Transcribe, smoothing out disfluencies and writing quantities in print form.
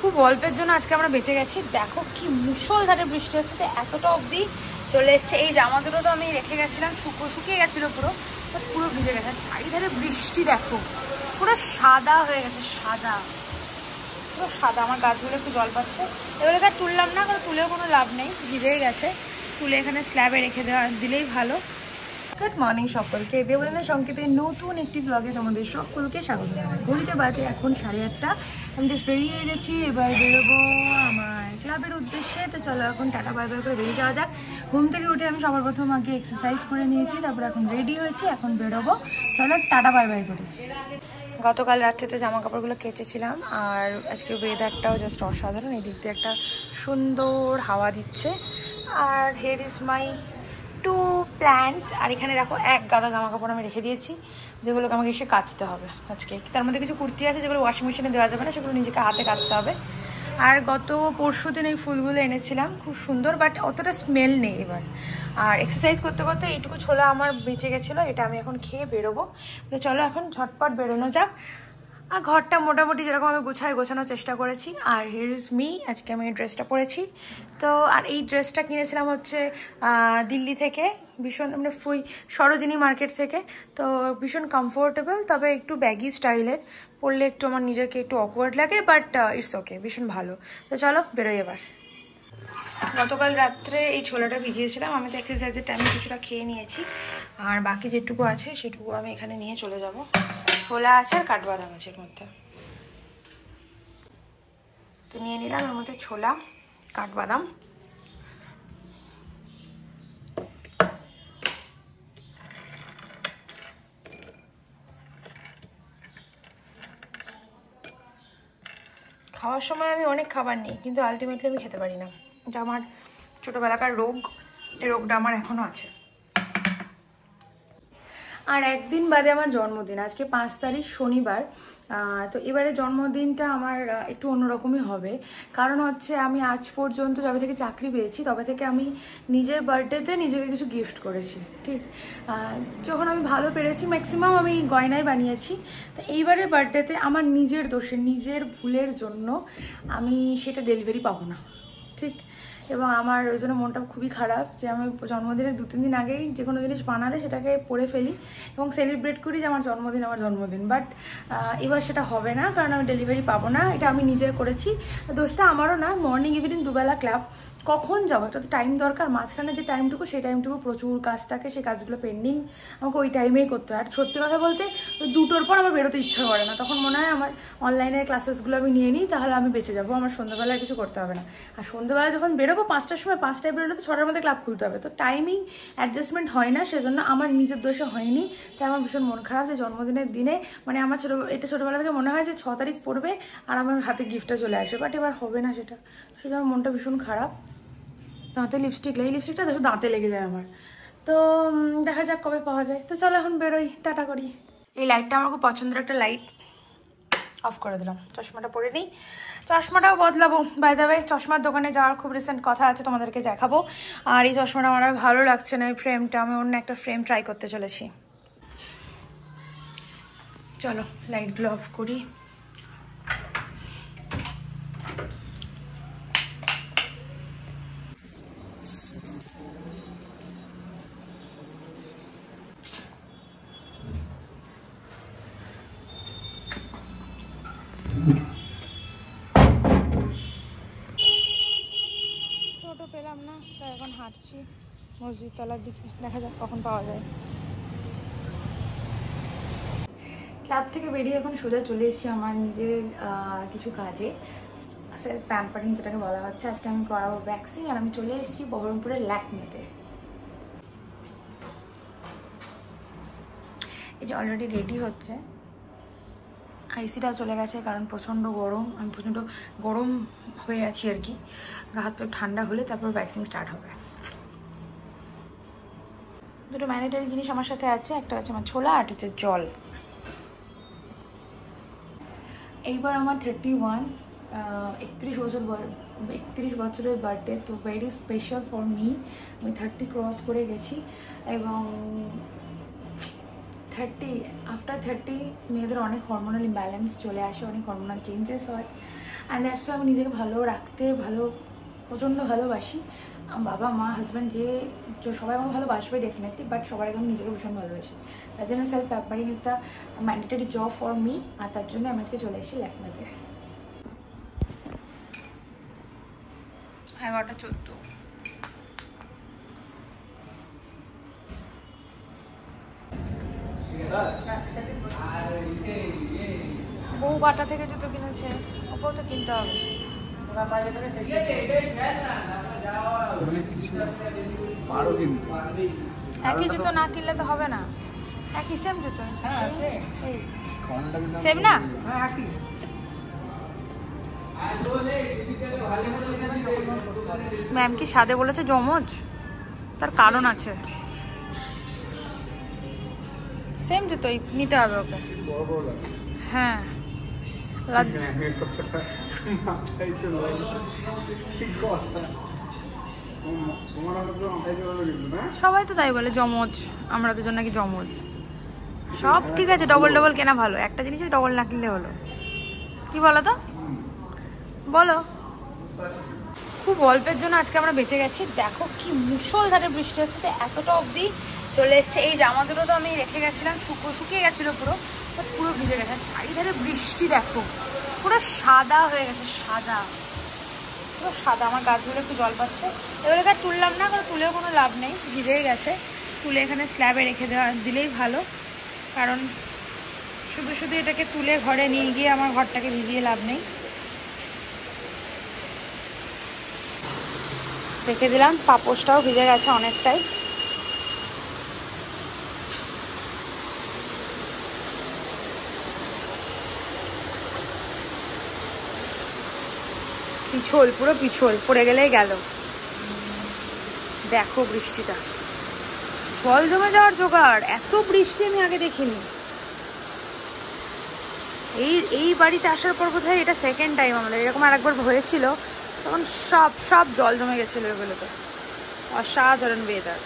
খুব অল্পের জন্য আজকে আমরা বেঁচে গেছি। দেখো কি মুষলধারে বৃষ্টি হচ্ছে, তো এতটা অবধি চলে এসছে। এই জামা দুটো তো আমি রেখে গেছিলাম, শুকিয়ে গেছিলো পুরো, তো পুরো ভিজে গেছে। চারিধারে বৃষ্টি দেখো, পুরো সাদা হয়ে গেছে, সাদা, পুরো সাদা। আমার গাছগুলো একটু জল পাচ্ছে, এগুলোকে আর তুললাম না, কারণ তুলেও কোনো লাভ নেই, ভিজেই গেছে। তুলে এখানে স্ল্যাবে রেখে দিলেই ভালো। গুড মর্নিং সকলকে, দেবলীনা সংকেতের নতুন একটি ব্লগে তোমাদের সকলকে স্বাগত জানাই। ঘড়িতে বাজে এখন 8:30। আমি জাস্ট বেরিয়ে গেছি, এবার বেরোবো আমার ক্লাবের উদ্দেশ্যে। তো চলো এখন টাটা বাই বাই করে বেরিয়ে যাওয়া যাক। ঘুম থেকে উঠে আমি সবার প্রথম আগে এক্সারসাইজ করে নিয়েছি, তারপর এখন রেডি হয়েছি, এখন বেরোবো। চলো টাটা বাই বাই করি। গতকাল রাত্রেতে জামা কাপড়গুলো কেচেছিলাম, আর আজকে ওয়েদারটাও জাস্ট অসাধারণ। এই দিক দিয়ে একটা সুন্দর হাওয়া দিচ্ছে। আর here is my two plant. আর এখানে দেখো এক গাদা জামা কাপড় আমি রেখে দিয়েছি, যেগুলোকে আমাকে এসে কাচতে হবে আজকে। তার মধ্যে কিছু কুর্তি আছে যেগুলো ওয়াশিং মেশিনে দেওয়া যাবে না, সেগুলো নিজেকে হাতে কাচতে হবে। আর গত পরশু দিন এই ফুলগুলো এনেছিলাম, খুব সুন্দর, বাট অতটা স্মেল নেই এবার। আর এক্সারসাইজ করতে করতে এইটুকু ছোলা আমার বেঁচে গেছিলো, এটা আমি এখন খেয়ে বেরোবো। তো চলো এখন ঝটপট বেরোনো যাক। আর ঘরটা মোটামুটি যেরকম আমি গোছানোর চেষ্টা করেছি। আর হিয়ার ইজ মি, আজকে আমি এই ড্রেসটা পরেছি। তো আর এই ড্রেসটা কিনেছিলাম হচ্ছে দিল্লি থেকে, ভীষণ মানে সরোজিনী মার্কেট থেকে। তো ভীষণ কমফোর্টেবল, তবে একটু ব্যাগি স্টাইলের, পরলে একটু আমার নিজেকে একটু অকওয়ার্ড লাগে, বাট ইটস ওকে, ভীষণ ভালো। তো চলো বেরোই এবার। গতকাল রাত্রে এই ছোলাটা ভিজিয়েছিলাম, আমি তো এক্সারসাইজের টাইমে কিছুটা খেয়ে নিয়েছি, আর বাকি যেটুকু আছে সেটুকু আমি এখানে নিয়ে চলে যাব। ছোলা আছে আর কাঠবাদাম আছে এর মধ্যে, তো নিয়ে নিলাম এর মধ্যে ছোলা, কাঠবাদাম। খাওয়ার সময় আমি অনেক খাবার নিই, কিন্তু আলটিমেটলি আমি খেতে পারি না। এটা আমার ছোটোবেলাকার রোগ, এই রোগটা আমার এখনও আছে। আর একদিন বাদে আমার জন্মদিন, আজকে 5 তারিখ শনিবার। তো এবারে জন্মদিনটা আমার একটু অন্যরকমই হবে, কারণ হচ্ছে আমি আজ পর্যন্ত যবে থেকে চাকরি পেয়েছি তবে থেকে আমি নিজের বার্থডেতে নিজেকে কিছু গিফট করেছি, ঠিক। যখন আমি ভালো পেরেছি ম্যাক্সিমাম আমি গয়নাই বানিয়েছি। তো এইবারে বার্থডেতে আমার নিজের দোষে, নিজের ভুলের জন্য আমি সেটা ডেলিভারি পাবো না, ঠিক। এবং আমার ওই জন্য মনটা খুবই খারাপ যে আমি জন্মদিনের 2-3 দিন আগেই যে কোনো জিনিস বানালে সেটাকে পড়ে ফেলি এবং সেলিব্রেট করি যে আমার জন্মদিন। বাট এবার সেটা হবে না, কারণ আমি ডেলিভারি পাবো না। এটা আমি নিজে করেছি, দোষটা আমারও না। মর্নিং ইভিনিং দুবেলা ক্লাব, কখন যাবো, একটা তো টাইম দরকার। মাঝখানে যে টাইমটুকু, সেই টাইমটুকু প্রচুর কাজ থাকে, সেই কাজগুলো পেন্ডিং, আমাকে ওই টাইমেই করতে হয়। আর সত্যি কথা বলতে 2টোর পর আমার বেরোতে ইচ্ছা করে না, তখন মনে হয় আমার অনলাইনের ক্লাসেসগুলো আমি নিয়ে নিই, তাহলে আমি বেঁচে যাবো, আমার সন্ধ্যাবেলায় কিছু করতে হবে না। আর সন্ধ্যাবেলায় যখন বেরোবো 5টার সময়, 5টায় বেরোলে তো 6টার মধ্যে ক্লাব খুলতে হবে, তো টাইমিং অ্যাডজাস্টমেন্ট হয় না, সেজন্য আমার নিজের দোষে হয়নি। তাই আমার ভীষণ মন খারাপ যে জন্মদিনের দিনে, মানে আমার ছোটোবেলা থেকে মনে হয় যে 6 তারিখ পড়বে আর আমার হাতে গিফটটা চলে আসবে, বাট এবার হবে না সেটা, সেজন্য মনটা ভীষণ খারাপ। দাঁতে লিপস্টিক লাগে, লিপস্টিকটা দেখো দাঁতে লেগে যায় আমার। তো দেখা যাক কবে পাওয়া যায়। তো চলো এখন বেরোই, টাটা করি। এই লাইটটা আমার খুব পছন্দের একটা লাইট, অফ করে দিলাম। চশমাটা পরে নিই, চশমাটাও বদলাবো। বাই দ্য ওয়ে, চশমার দোকানে যাওয়ার খুব রিসেন্ট কথা আছে, তোমাদেরকে দেখাবো। আর এই চশমাটা আমার ভালো লাগছে না, এই ফ্রেমটা, আমি অন্য একটা ফ্রেম ট্রাই করতে চলেছি। চলো লাইটগুলো অফ করি। টোটো পেলাম না, তাই এখন হাঁটছি মসজিদ তলার দিকে, দেখা যাক কখন পাওয়া যায়। ক্লাব থেকে বেরিয়ে এখন সোজা চলে এসেছি আমার নিজের কিছু কাজে, সেলফ প্যাম্পারিং যেটাকে বলা হচ্ছে। আজকে আমি করাবো ভ্যাক্সিন, আর আমি চলে এসেছি বহরমপুরের ল্যাকমিতে। এই যে অলরেডি রেডি হচ্ছে, আইসিটাও চলে গেছে, কারণ প্রচণ্ড গরম, আমি প্রচণ্ড গরম হয়ে আছি আর কি। গা হাত পা ঠান্ডা হলে তারপর ভ্যাকসিন স্টার্ট হবে। দুটো ম্যান্ডেটরি জিনিস আমার সাথে আছে, একটা হচ্ছে আমার ছোলা, আর হচ্ছে জল। এইবার আমার 31, 31 বছরের বার্থডে, তো ভেরি স্পেশাল ফর মি। আমি 30 ক্রস করে গেছি, এবং 30 আফটার 30 মেয়েদের অনেক হরমোনাল ইমব্যালেন্স চলে আসে, অনেক হরমোনাল চেঞ্জেস হয়। অ্যান্ড দ্যাটস আমি নিজেকে ভালো রাখতে প্রচণ্ড ভালোবাসি। বাবা মা হাজব্যান্ড যে সবাই আমাকে ভালোবাসবে ডেফিনেটলি, বাট সবার আগে আমি নিজেকে ভীষণ ভালোবাসি। তার জন্য self pampering is the mandatory job for me. আর তার জন্য আমি আজকে চলে এসেছি ল্যাকমেতে। 11:14। বউ বাটা থেকে জুতো কিনেছে, ওকেও তো কিনতে হবে। একই জুতো না কিনলে তো হবে না, একই সেম জুতো। সেম না? ম্যাম কি সাদে বলেছে জমজ? তার কারণ আছে। সেম জুতোই নিতে হবে ওকে। হ্যাঁ সবাই তো তাই বলে জমজ, আমরা দুজন নাকি জমজ। সব ঠিক আছে, ডবল ডবল কেনা ভালো, একটা জিনিস ডবল না কিনলে হলো। কি বলো তো, বলো। খুব অল্পের জন্য আজকে আমরা বেঁচে গেছি। দেখো কি মুষলধারে বৃষ্টি হচ্ছে, তো এতটা অবধি চলে এসছে। এই জামা দুটো তো আমি রেখে গেছিলাম, শুকিয়ে গেছিলো পুরো ভিজে গেছে। চারিধারে বৃষ্টি দেখো, পুরো সাদা হয়ে গেছে, সাদা পুরো সাদা। আমার গাছগুলো একটু জল পাচ্ছে। এবারে আর তুললাম না, কারণ তুলেও কোনো লাভ নেই, ভিজেই গেছে। তুলে এখানে স্ল্যাবে রেখে দিলেই ভালো, কারণ শুধু শুধু এটাকে তুলে ঘরে নিয়ে গিয়ে আমার ঘরটাকে ভিজিয়ে লাভ নেই। রেখে দিলাম। পাপোশটাও ভিজে গেছে অনেকটাই। পিছল, পুরো পিছল, পড়ে গেলেই গেল। দেখো বৃষ্টিটা, জল জমে যাওয়ার জোগাড়। এত বৃষ্টি আমি আগে দেখিনি। এই বাড়িতে আসার পর বোধহয় এটা সেকেন্ড টাইম আমাদের এরকম। আর একবার হয়েছিল, তখন সব জল জমে গেছিল এগুলোতে। অসাধারণ ওয়েদার।